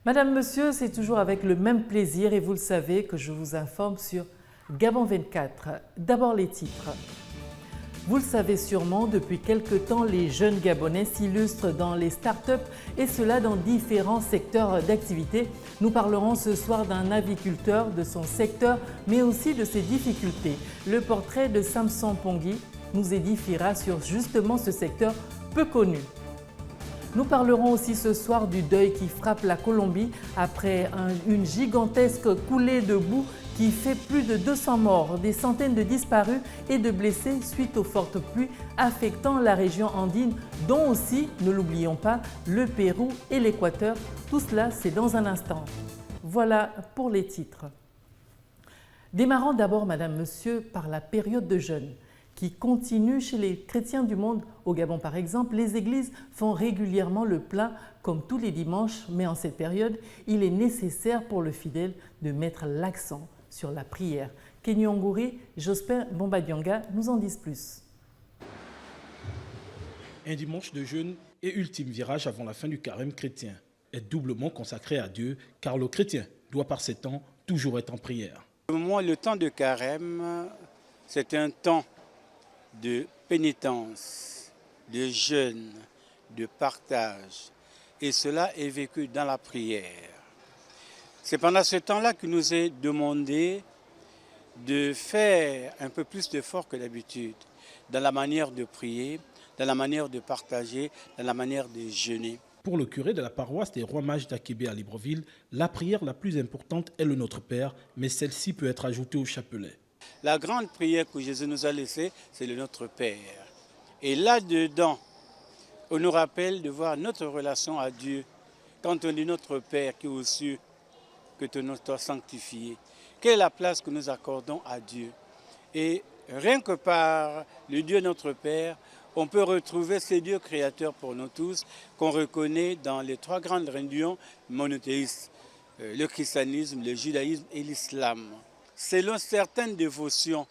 Madame, Monsieur, c'est toujours avec le même plaisir et vous le savez que je vous informe sur Gabon 24. D'abord les titres. Vous le savez sûrement, depuis quelque temps, les jeunes Gabonais s'illustrent dans les start-up et cela dans différents secteurs d'activité. Nous parlerons ce soir d'un aviculteur, de son secteur, mais aussi de ses difficultés. Le portrait de Samson Pongui nous édifiera sur justement ce secteur peu connu. Nous parlerons aussi ce soir du deuil qui frappe la Colombie après une gigantesque coulée de boue qui fait plus de 200 morts, des centaines de disparus et de blessés suite aux fortes pluies affectant la région andine, dont aussi, ne l'oublions pas, le Pérou et l'Équateur. Tout cela, c'est dans un instant. Voilà pour les titres. Démarrons d'abord, Madame, Monsieur, par la période de jeûne qui continue chez les chrétiens du monde. Au Gabon, par exemple, les églises font régulièrement le plein comme tous les dimanches, mais en cette période, il est nécessaire pour le fidèle de mettre l'accent sur la prière. Kenny Ongouri, Jospin Bombadianga nous en disent plus. Un dimanche de jeûne et ultime virage avant la fin du carême chrétien est doublement consacré à Dieu, car le chrétien doit par ces temps toujours être en prière. Pour moi, le temps de carême, c'est un temps de pénitence, de jeûne, de partage. Et cela est vécu dans la prière. C'est pendant ce temps-là qu'il nous est demandé de faire un peu plus d'efforts que d'habitude dans la manière de prier, dans la manière de partager, dans la manière de jeûner. Pour le curé de la paroisse des Rois Mages d'Akébé à Libreville, la prière la plus importante est le Notre Père, mais celle-ci peut être ajoutée au chapelet. La grande prière que Jésus nous a laissée, c'est le Notre Père. Et là-dedans, on nous rappelle de voir notre relation à Dieu. Quand on dit Notre Père qui est aux cieux, que ton nom soit sanctifié. Quelle est la place que nous accordons à Dieu? Et rien que par le Dieu Notre Père, on peut retrouver ces dieux créateurs pour nous tous, qu'on reconnaît dans les trois grandes religions monothéistes, le christianisme, le judaïsme et l'islam. Selon certaines dévotions,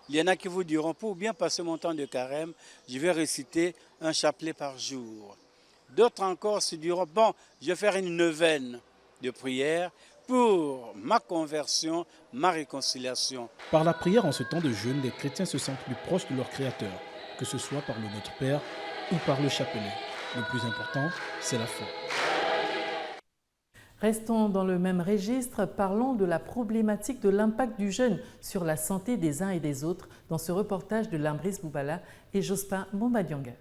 il y en a qui vous diront, pour bien passer mon temps de carême, je vais réciter un chapelet par jour. D'autres encore se diront, bon, je vais faire une neuvaine de prière pour ma conversion, ma réconciliation. Par la prière en ce temps de jeûne, les chrétiens se sentent plus proches de leur Créateur, que ce soit par le Notre Père ou par le chapelet. Le plus important, c'est la foi. Restons dans le même registre, parlons de la problématique de l'impact du jeûne sur la santé des uns et des autres dans ce reportage de Lambris Boubala et Jospin Bombadianga.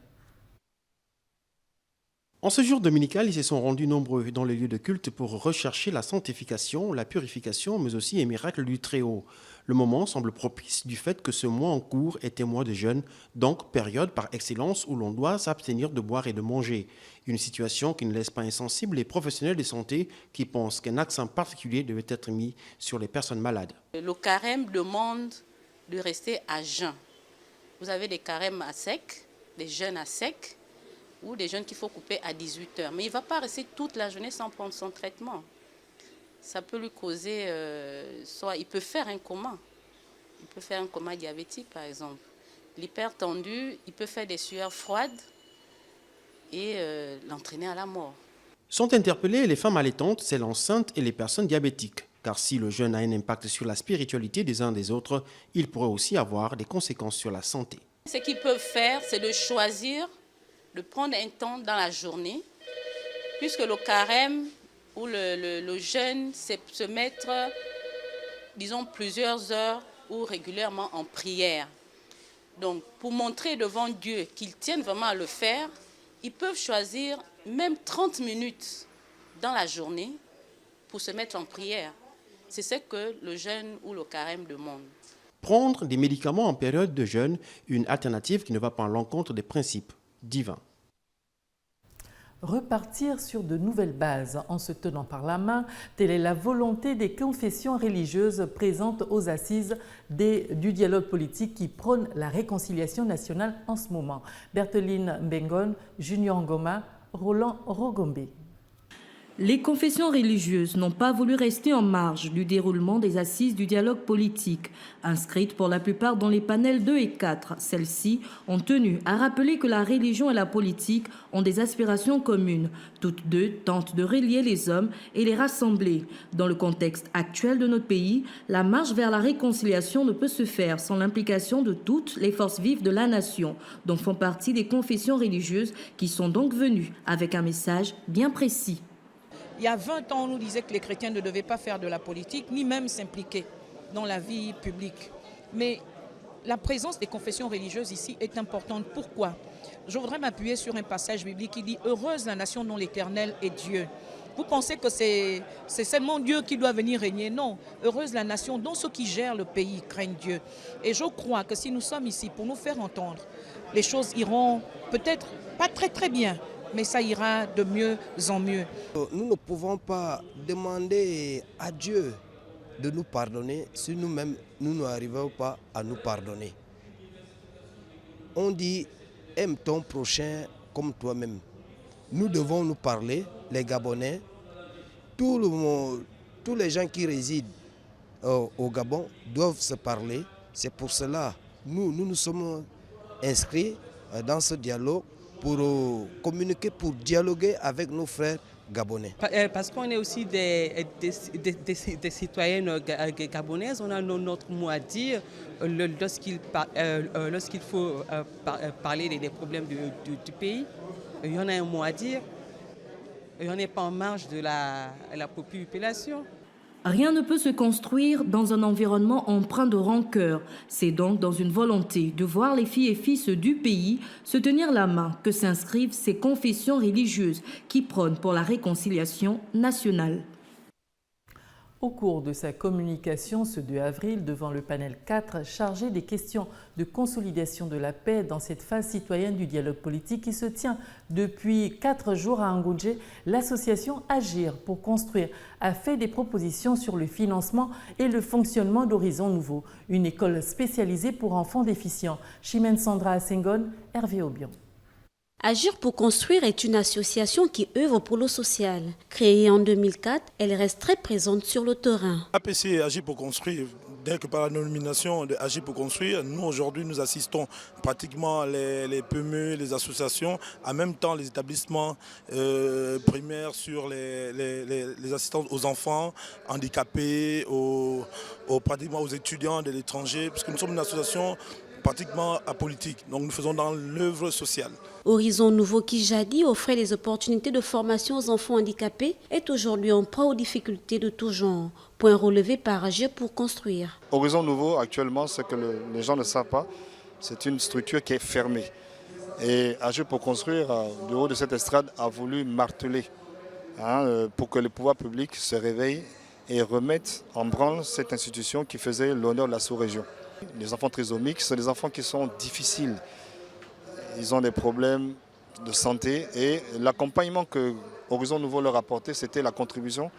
En ce jour dominical, ils se sont rendus nombreux dans les lieux de culte pour rechercher la sanctification, la purification, mais aussi les miracles du Très-Haut. Le moment semble propice du fait que ce mois en cours est un mois de jeûne, donc période par excellence où l'on doit s'abstenir de boire et de manger. Une situation qui ne laisse pas insensibles les professionnels de santé qui pensent qu'un accent particulier devait être mis sur les personnes malades. Le carême demande de rester à jeun. Vous avez des carèmes à sec, des jeûnes à sec, ou des jeûnes qu'il faut couper à 18 heures. Mais il ne va pas rester toute la journée sans prendre son traitement. Ça peut lui causer, soit il peut faire un coma. Il peut faire un coma diabétique, par exemple. L'hypertendu, il peut faire des sueurs froides et l'entraîner à la mort. Sont interpellées les femmes allaitantes, celles enceintes et les personnes diabétiques. Car si le jeûne a un impact sur la spiritualité des uns des autres, il pourrait aussi avoir des conséquences sur la santé. Ce qu'ils peuvent faire, c'est de choisir de prendre un temps dans la journée, puisque le carême ou le jeûne, c'est se mettre, disons, plusieurs heures ou régulièrement en prière. Donc, pour montrer devant Dieu qu'ils tiennent vraiment à le faire, ils peuvent choisir même 30 minutes dans la journée pour se mettre en prière. C'est ce que le jeûne ou le carême demande. Prendre des médicaments en période de jeûne, une alternative qui ne va pas à l'encontre des principes divins. Repartir sur de nouvelles bases en se tenant par la main, telle est la volonté des confessions religieuses présentes aux assises du dialogue politique qui prône la réconciliation nationale en ce moment. Bertheline Mbengon, Junior Ngoma, Roland Rogombe. Les confessions religieuses n'ont pas voulu rester en marge du déroulement des assises du dialogue politique. Inscrites pour la plupart dans les panels 2 et 4, celles-ci ont tenu à rappeler que la religion et la politique ont des aspirations communes. Toutes deux tentent de relier les hommes et les rassembler. Dans le contexte actuel de notre pays, la marche vers la réconciliation ne peut se faire sans l'implication de toutes les forces vives de la nation, dont font partie des confessions religieuses qui sont donc venues avec un message bien précis. Il y a 20 ans, on nous disait que les chrétiens ne devaient pas faire de la politique, ni même s'impliquer dans la vie publique. Mais la présence des confessions religieuses ici est importante. Pourquoi? Je voudrais m'appuyer sur un passage biblique qui dit « Heureuse la nation dont l'Éternel est Dieu ». Vous pensez que c'est seulement Dieu qui doit venir régner? Non. Heureuse la nation dont ceux qui gèrent le pays craignent Dieu. Et je crois que si nous sommes ici pour nous faire entendre, les choses iront peut-être pas très bien, mais ça ira de mieux en mieux. Nous ne pouvons pas demander à Dieu de nous pardonner si nous-mêmes, nous n'arrivons pas à nous pardonner. On dit, aime ton prochain comme toi-même. Nous devons nous parler, les Gabonais, tous les gens qui résident au Gabon doivent se parler. C'est pour cela que nous sommes inscrits dans ce dialogue pour communiquer, pour dialoguer avec nos frères gabonais. Parce qu'on est aussi des citoyennes gabonaises, on a notre mot à dire lorsqu'il faut parler des problèmes du pays. Il y en a un mot à dire, et on n'est pas en marge de la population. Rien ne peut se construire dans un environnement empreint de rancœur. C'est donc dans une volonté de voir les filles et fils du pays se tenir la main que s'inscrivent ces confessions religieuses qui prônent pour la réconciliation nationale. Au cours de sa communication ce 2 avril devant le panel 4 chargé des questions de consolidation de la paix dans cette phase citoyenne du dialogue politique qui se tient depuis 4 jours à Angoundjé, l'association Agir pour construire a fait des propositions sur le financement et le fonctionnement d'Horizon Nouveau, une école spécialisée pour enfants déficients. Chimène Sandra Assengon, Hervé Aubion. Agir pour construire est une association qui œuvre pour le social. Créée en 2004, elle reste très présente sur le terrain. APC Agir pour construire, dès que par la nomination de Agir pour construire, nous aujourd'hui nous assistons pratiquement les PME, les associations, en même temps les établissements primaires sur les assistances aux enfants handicapés, pratiquement aux étudiants de l'étranger, puisque nous sommes une association pratiquement apolitique, donc nous faisons dans l'œuvre sociale. Horizon Nouveau, qui jadis offrait des opportunités de formation aux enfants handicapés, est aujourd'hui en proie aux difficultés de tout genre. Point relevé par Agir pour construire. Horizon Nouveau, actuellement, ce que les gens ne savent pas, c'est une structure qui est fermée. Et Agir pour construire, du haut de cette estrade, a voulu marteler pour que le pouvoir public se réveille et remette en branle cette institution qui faisait l'honneur de la sous-région. Les enfants trisomiques sont des enfants qui sont difficiles. Ils ont des problèmes de santé et l'accompagnement que Horizon Nouveau leur apportait, c'était la contribution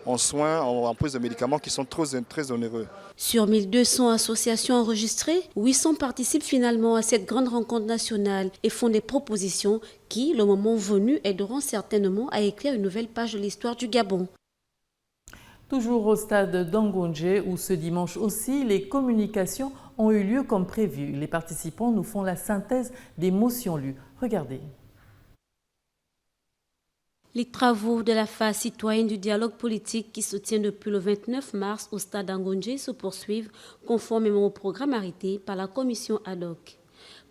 en soins, en prise de médicaments qui sont très onéreux. Sur 1200 associations enregistrées, 800 participent finalement à cette grande rencontre nationale et font des propositions qui, le moment venu, aideront certainement à écrire une nouvelle page de l'histoire du Gabon. Toujours au stade d'Angoundjé, où ce dimanche aussi, les communications ont eu lieu comme prévu. Les participants nous font la synthèse des motions lues. Regardez. Les travaux de la phase citoyenne du dialogue politique qui se tient depuis le 29 mars au stade d'Angoundjé se poursuivent conformément au programme arrêté par la commission ad hoc.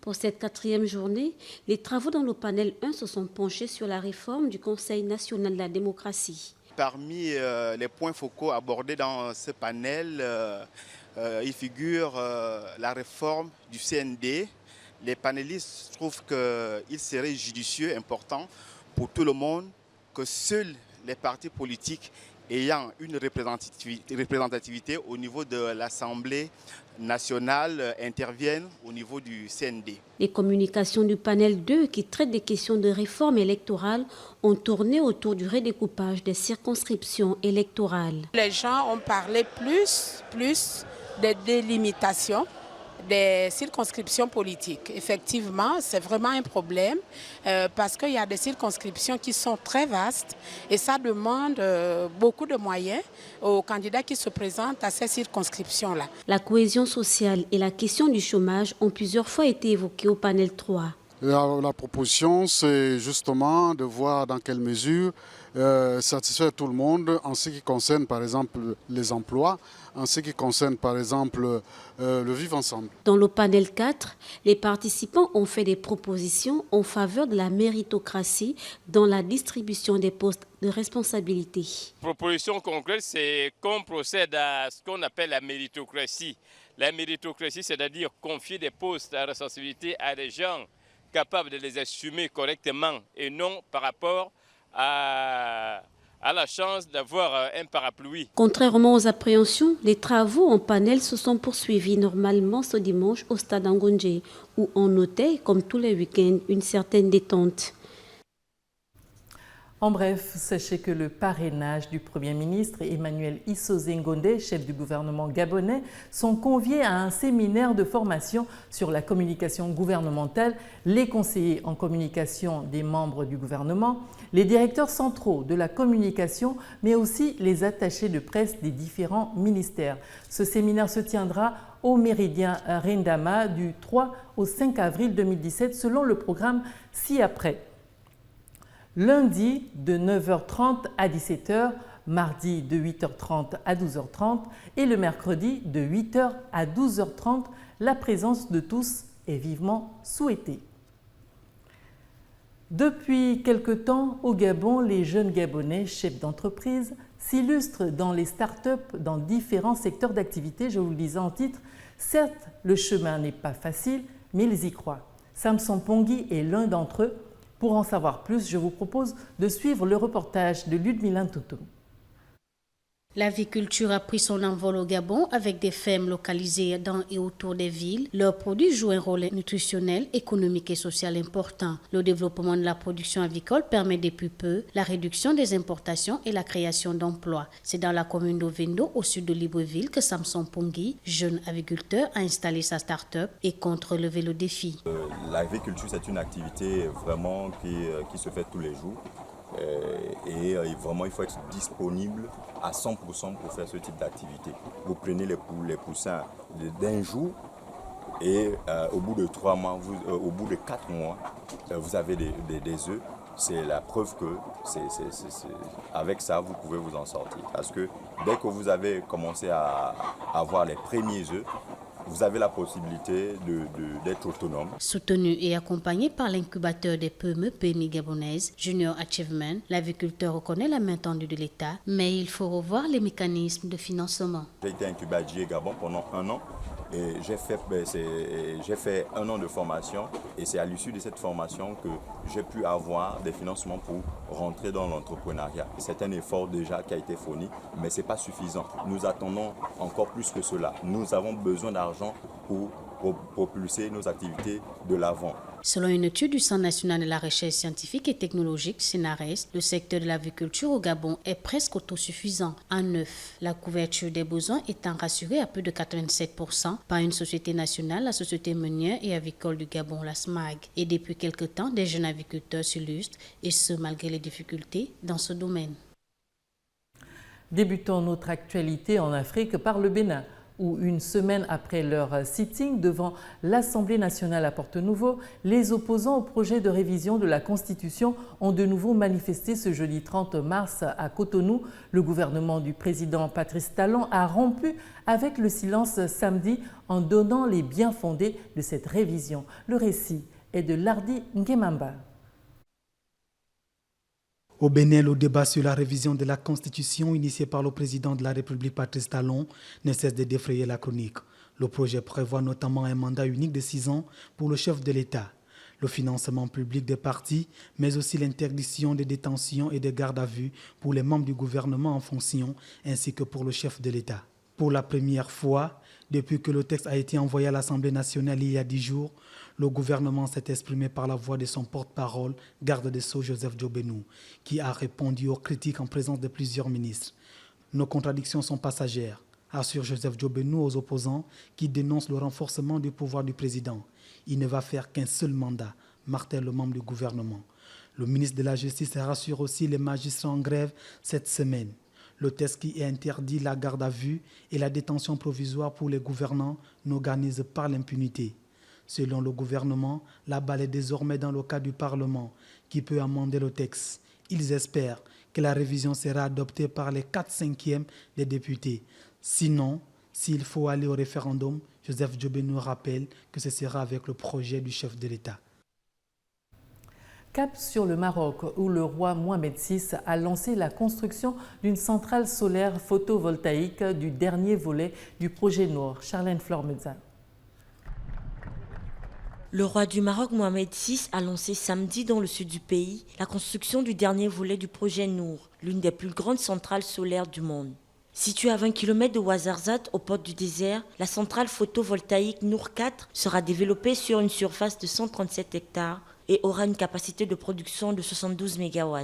Pour cette 4e journée, les travaux dans le panel 1 se sont penchés sur la réforme du Conseil national de la démocratie. Parmi les points focaux abordés dans ce panel, il figure la réforme du CND. Les panélistes trouvent qu'il serait judicieux, important pour tout le monde, que seuls les partis politiques ayant une représentativité au niveau de l'Assemblée nationale interviennent au niveau du CND. Les communications du panel 2 qui traitent des questions de réforme électorale ont tourné autour du redécoupage des circonscriptions électorales. Les gens ont parlé plus des délimitations des circonscriptions politiques. Effectivement, c'est vraiment un problème parce qu'il y a des circonscriptions qui sont très vastes et ça demande beaucoup de moyens aux candidats qui se présentent à ces circonscriptions-là. La cohésion sociale et la question du chômage ont plusieurs fois été évoquées au panel 3. La proposition, c'est justement de voir dans quelle mesure satisfaire tout le monde en ce qui concerne par exemple les emplois, en ce qui concerne par exemple le vivre ensemble. Dans le panel 4, les participants ont fait des propositions en faveur de la méritocratie dans la distribution des postes de responsabilité. Proposition concrète, c'est qu'on procède à ce qu'on appelle la méritocratie. La méritocratie, c'est-à-dire confier des postes à responsabilité à des gens capables de les assumer correctement et non par rapport à la chance d'avoir un parapluie. Contrairement aux appréhensions, les travaux en panel se sont poursuivis normalement ce dimanche au stade Ngondje, où on notait, comme tous les week-ends, une certaine détente. En bref, sachez que le parrainage du Premier ministre Emmanuel Issoze Ngonde, chef du gouvernement gabonais, sont conviés à un séminaire de formation sur la communication gouvernementale, les conseillers en communication des membres du gouvernement, les directeurs centraux de la communication, mais aussi les attachés de presse des différents ministères. Ce séminaire se tiendra au Méridien Rendama du 3 au 5 avril 2017 selon le programme ci-après. Lundi de 9h30 à 17h, mardi de 8h30 à 12h30 et le mercredi de 8h à 12h30. La présence de tous est vivement souhaitée. Depuis quelque temps, au Gabon, les jeunes Gabonais, chefs d'entreprise, s'illustrent dans les start-up dans différents secteurs d'activité. Je vous le disais en titre, certes, le chemin n'est pas facile, mais ils y croient. Samson Pongui est l'un d'entre eux. Pour en savoir plus, je vous propose de suivre le reportage de Ludmila Ntoutou. L'aviculture a pris son envol au Gabon avec des fermes localisées dans et autour des villes. Leurs produits jouent un rôle nutritionnel, économique et social important. Le développement de la production avicole permet depuis peu la réduction des importations et la création d'emplois. C'est dans la commune d'Ovendo, au sud de Libreville, que Samson Pongui, jeune aviculteur, a installé sa start-up et compte relever le défi. L'aviculture, c'est une activité vraiment qui se fait tous les jours. Et vraiment, il faut être disponible à 100% pour faire ce type d'activité. Vous prenez les poussins d'un jour et au bout de 3 mois, au bout de 4 mois, vous avez des œufs. C'est la preuve que avec ça, vous pouvez vous en sortir. Parce que dès que vous avez commencé à avoir les premiers œufs, vous avez la possibilité d'être autonome. Soutenu et accompagné par l'incubateur des PME gabonaises, Junior Achievement, l'aviculteur reconnaît la main tendue de l'État, mais il faut revoir les mécanismes de financement. J'ai été incubé à GIE Gabon pendant 1 an. Et j'ai fait 1 an de formation et c'est à l'issue de cette formation que j'ai pu avoir des financements pour rentrer dans l'entrepreneuriat. C'est un effort déjà qui a été fourni, mais ce n'est pas suffisant. Nous attendons encore plus que cela. Nous avons besoin d'argent pour propulser nos activités de l'avant. Selon une étude du Centre national de la recherche scientifique et technologique, CNRS, le secteur de l'aviculture au Gabon est presque autosuffisant en œufs. La couverture des besoins étant rassurée à plus de 87% par une société nationale, la Société meunière et avicole du Gabon, la SMAG. Et depuis quelque temps, des jeunes aviculteurs s'illustrent, et ce malgré les difficultés dans ce domaine. Débutons notre actualité en Afrique par le Bénin, où une semaine après leur sitting devant l'Assemblée nationale à Porto-Novo, les opposants au projet de révision de la Constitution ont de nouveau manifesté ce jeudi 30 mars à Cotonou. Le gouvernement du président Patrice Talon a rompu avec le silence samedi en donnant les bien-fondés de cette révision. Le récit est de Lardi Nguemamba. Au Bénin, le débat sur la révision de la Constitution initié par le président de la République Patrice Talon ne cesse de défrayer la chronique. Le projet prévoit notamment un mandat unique de 6 ans pour le chef de l'État, le financement public des partis, mais aussi l'interdiction des détentions et des gardes à vue pour les membres du gouvernement en fonction, ainsi que pour le chef de l'État. Pour la première fois, depuis que le texte a été envoyé à l'Assemblée nationale il y a 10 jours, le gouvernement s'est exprimé par la voix de son porte-parole, garde des Sceaux Joseph Djobenou, qui a répondu aux critiques en présence de plusieurs ministres. Nos contradictions sont passagères. assure Joseph Djobenou aux opposants qui dénoncent le renforcement du pouvoir du président. Il ne va faire qu'un seul mandat, martèle le membre du gouvernement. Le ministre de la Justice rassure aussi les magistrats en grève cette semaine. Le texte qui interdit la garde à vue et la détention provisoire pour les gouvernants n'organise pas l'impunité. Selon le gouvernement, la balle est désormais dans le cas du Parlement, qui peut amender le texte. Ils espèrent que la révision sera adoptée par les 4/5 des députés. Sinon, s'il faut aller au référendum, Joseph Djobenou rappelle que ce sera avec le projet du chef de l'État. Cap sur le Maroc, où le roi Mohamed VI a lancé la construction d'une centrale solaire photovoltaïque du dernier volet du projet Nour. Charlène Flormeza. Le roi du Maroc, Mohamed VI, a lancé samedi dans le sud du pays la construction du dernier volet du projet Nour, l'une des plus grandes centrales solaires du monde. Située à 20 km de Ouarzazate, aux portes du désert, la centrale photovoltaïque Nour 4 sera développée sur une surface de 137 hectares et aura une capacité de production de 72 MW.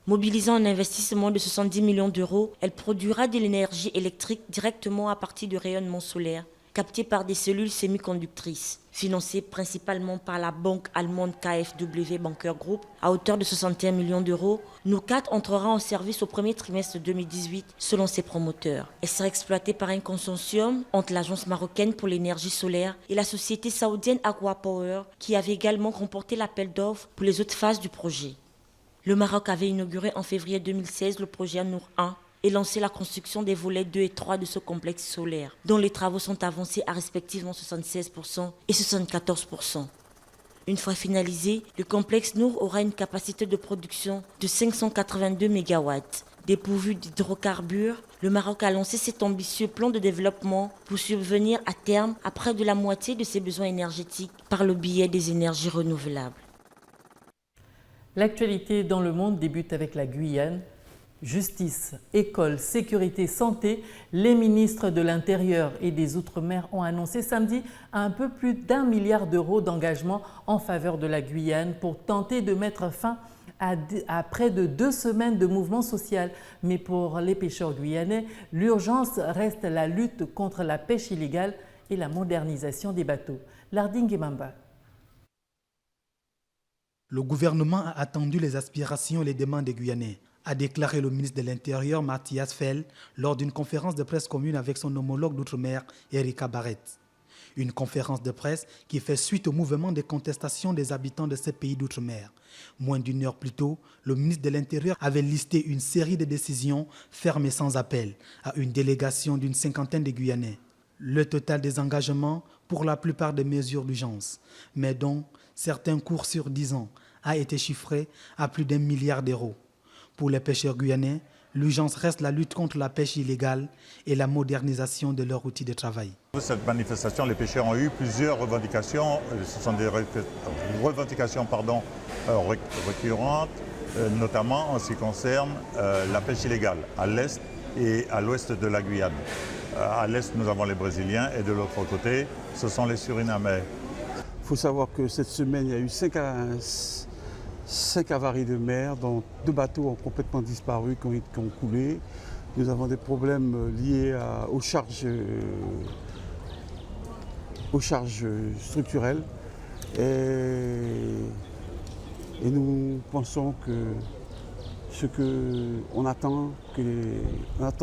Mobilisant un investissement de 70 millions d'euros, elle produira de l'énergie électrique directement à partir du rayonnement solaire, capté par des cellules semi-conductrices, financées principalement par la banque allemande KfW Banker Group à hauteur de 61 millions d'euros. Nour 4 entrera en service au premier trimestre 2018 selon ses promoteurs. Elle sera exploitée par un consortium entre l'Agence marocaine pour l'énergie solaire et la société saoudienne Aqua Power qui avait également remporté l'appel d'offres pour les autres phases du projet. Le Maroc avait inauguré en février 2016 le projet Nour 1 et lancé la construction des volets 2 et 3 de ce complexe solaire, dont les travaux sont avancés à respectivement 76% et 74%. Une fois finalisé, le complexe Nour aura une capacité de production de 582 MW. Dépourvu d'hydrocarbures, le Maroc a lancé cet ambitieux plan de développement pour subvenir à terme à près de la moitié de ses besoins énergétiques par le biais des énergies renouvelables. L'actualité dans le monde débute avec la Guyane. Justice, école, sécurité, santé, les ministres de l'Intérieur et des Outre-mer ont annoncé samedi un peu plus d'1 milliard d'euros d'engagement en faveur de la Guyane pour tenter de mettre fin à près de 2 semaines de mouvement social. Mais pour les pêcheurs guyanais, l'urgence reste la lutte contre la pêche illégale et la modernisation des bateaux. Larding Mamba. Le gouvernement a attendu les aspirations et les demandes des Guyanais, a déclaré le ministre de l'Intérieur Mathias Fell lors d'une conférence de presse commune avec son homologue d'outre-mer Erika Barrett. Une conférence de presse qui fait suite au mouvement de contestation des habitants de ces pays d'outre-mer. Moins d'une heure plus tôt, le ministre de l'Intérieur avait listé une série de décisions fermes et sans appel à une délégation d'une 50aine de Guyanais. Le total des engagements pour la plupart des mesures d'urgence, mais dont certains cours sur 10 ans, a été chiffré à plus d'1 milliard d'euros. Pour les pêcheurs guyanais, l'urgence reste la lutte contre la pêche illégale et la modernisation de leurs outils de travail. Pour cette manifestation, les pêcheurs ont eu plusieurs revendications. Ce sont des revendications récurrentes, notamment en ce qui concerne la pêche illégale à l'est et à l'ouest de la Guyane. À l'est, nous avons les Brésiliens et de l'autre côté, ce sont les Surinamais. Il faut savoir que cette semaine, il y a eu 5 avaries de mer, dont 2 bateaux ont complètement disparu, qui ont coulé. Nous avons des problèmes liés aux charges structurelles. Et nous pensons que on attend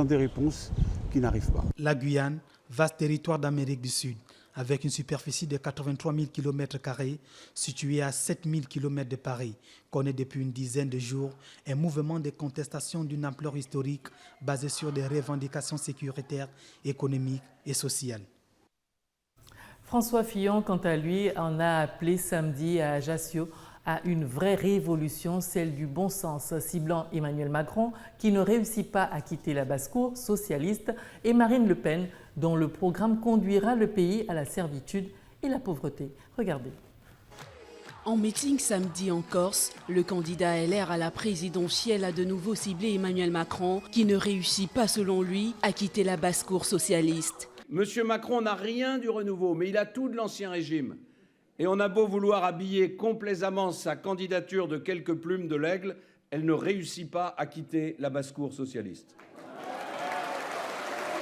des réponses qui n'arrivent pas. La Guyane, vaste territoire d'Amérique du Sud, avec une superficie de 83 000 km², située à 7 000 km de Paris, connaît depuis une dizaine de jours un mouvement de contestation d'une ampleur historique basé sur des revendications sécuritaires, économiques et sociales. François Fillon, quant à lui, en a appelé samedi à Ajaccio à une vraie révolution, celle du bon sens, ciblant Emmanuel Macron, qui ne réussit pas à quitter la basse-cour socialiste, et Marine Le Pen, dont le programme conduira le pays à la servitude et la pauvreté. Regardez. En meeting samedi en Corse, le candidat LR à la présidentielle a de nouveau ciblé Emmanuel Macron, qui ne réussit pas, selon lui, à quitter la basse-cour socialiste. Monsieur Macron n'a rien du renouveau, mais il a tout de l'ancien régime. Et on a beau vouloir habiller complaisamment sa candidature de quelques plumes de l'aigle, elle ne réussit pas à quitter la basse-cour socialiste.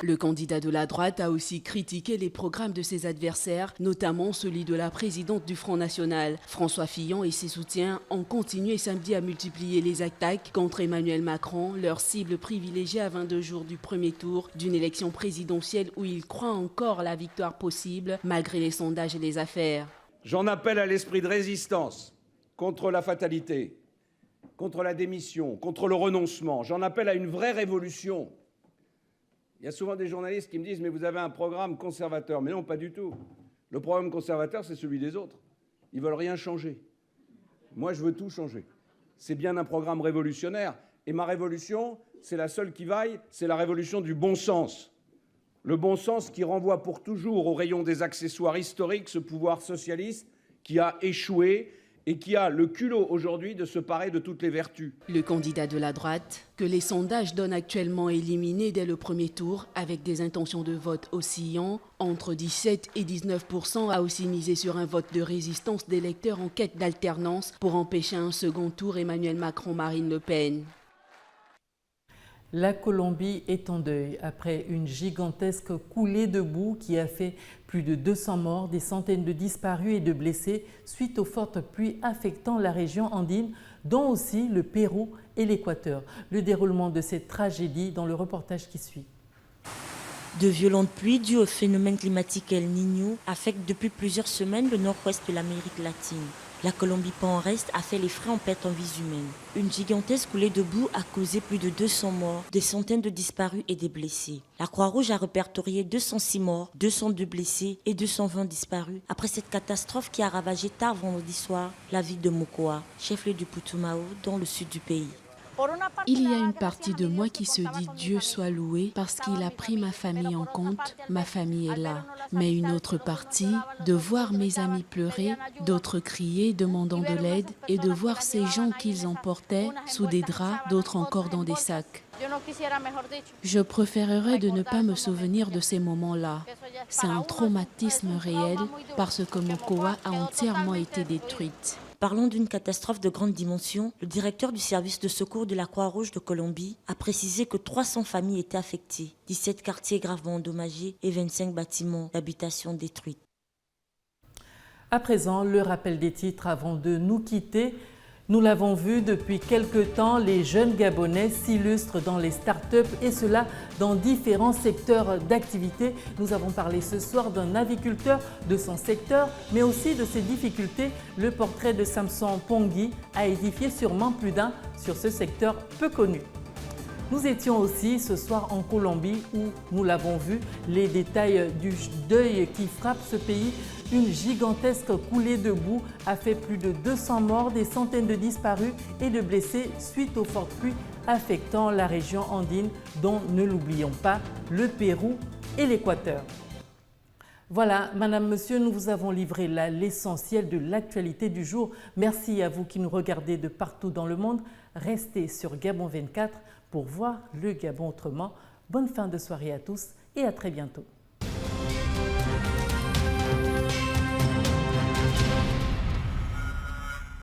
Le candidat de la droite a aussi critiqué les programmes de ses adversaires, notamment celui de la présidente du Front National. François Fillon et ses soutiens ont continué samedi à multiplier les attaques contre Emmanuel Macron, leur cible privilégiée à 22 jours du premier tour d'une élection présidentielle où ils croient encore la victoire possible, malgré les sondages et les affaires. J'en appelle à l'esprit de résistance contre la fatalité, contre la démission, contre le renoncement. J'en appelle à une vraie révolution. Il y a souvent des journalistes qui me disent « mais vous avez un programme conservateur ». Mais non, pas du tout. Le programme conservateur, c'est celui des autres. Ils ne veulent rien changer. Moi, je veux tout changer. C'est bien un programme révolutionnaire. Et ma révolution, c'est la seule qui vaille, c'est la révolution du bon sens. Le bon sens qui renvoie pour toujours au rayon des accessoires historiques ce pouvoir socialiste qui a échoué et qui a le culot aujourd'hui de se parer de toutes les vertus. Le candidat de la droite, que les sondages donnent actuellement éliminé dès le premier tour, avec des intentions de vote oscillant entre 17 et 19%, a aussi misé sur un vote de résistance d'électeurs en quête d'alternance pour empêcher un second tour Emmanuel Macron-Marine Le Pen. La Colombie est en deuil après une gigantesque coulée de boue qui a fait plus de 200 morts, des centaines de disparus et de blessés suite aux fortes pluies affectant la région andine, dont aussi le Pérou et l'Équateur. Le déroulement de cette tragédie dans le reportage qui suit. De violentes pluies dues au phénomène climatique El Niño affectent depuis plusieurs semaines le nord-ouest de l'Amérique latine. La Colombie en reste a fait les frais en perte en vies humaines. Une gigantesque coulée de boue a causé plus de 200 morts, des centaines de disparus et des blessés. La Croix-Rouge a répertorié 206 morts, 202 blessés et 220 disparus après cette catastrophe qui a ravagé tard vendredi soir la ville de Mocoa, chef-lieu du Putumayo, dans le sud du pays. Il y a une partie de moi qui se dit Dieu soit loué parce qu'il a pris ma famille en compte, ma famille est là. Mais une autre partie, de voir mes amis pleurer, d'autres crier demandant de l'aide et de voir ces gens qu'ils emportaient sous des draps, d'autres encore dans des sacs. Je préférerais de ne pas me souvenir de ces moments-là. C'est un traumatisme réel parce que Mocoa a entièrement été détruite. Parlant d'une catastrophe de grande dimension, le directeur du service de secours de la Croix-Rouge de Colombie a précisé que 300 familles étaient affectées, 17 quartiers gravement endommagés et 25 bâtiments d'habitation détruits. À présent, le rappel des titres avant de nous quitter. Nous l'avons vu depuis quelque temps, les jeunes Gabonais s'illustrent dans les start-up et cela dans différents secteurs d'activité. Nous avons parlé ce soir d'un aviculteur de son secteur, mais aussi de ses difficultés. Le portrait de Samson Pongui a édifié sûrement plus d'un sur ce secteur peu connu. Nous étions aussi ce soir en Colombie où, nous l'avons vu, les détails du deuil qui frappe ce pays. Une gigantesque coulée de boue a fait plus de 200 morts, des centaines de disparus et de blessés suite aux fortes pluies affectant la région andine, dont, ne l'oublions pas, le Pérou et l'Équateur. Voilà, Madame, Monsieur, nous vous avons livré l'essentiel de l'actualité du jour. Merci à vous qui nous regardez de partout dans le monde. Restez sur Gabon 24 pour voir le Gabon autrement. Bonne fin de soirée à tous et à très bientôt.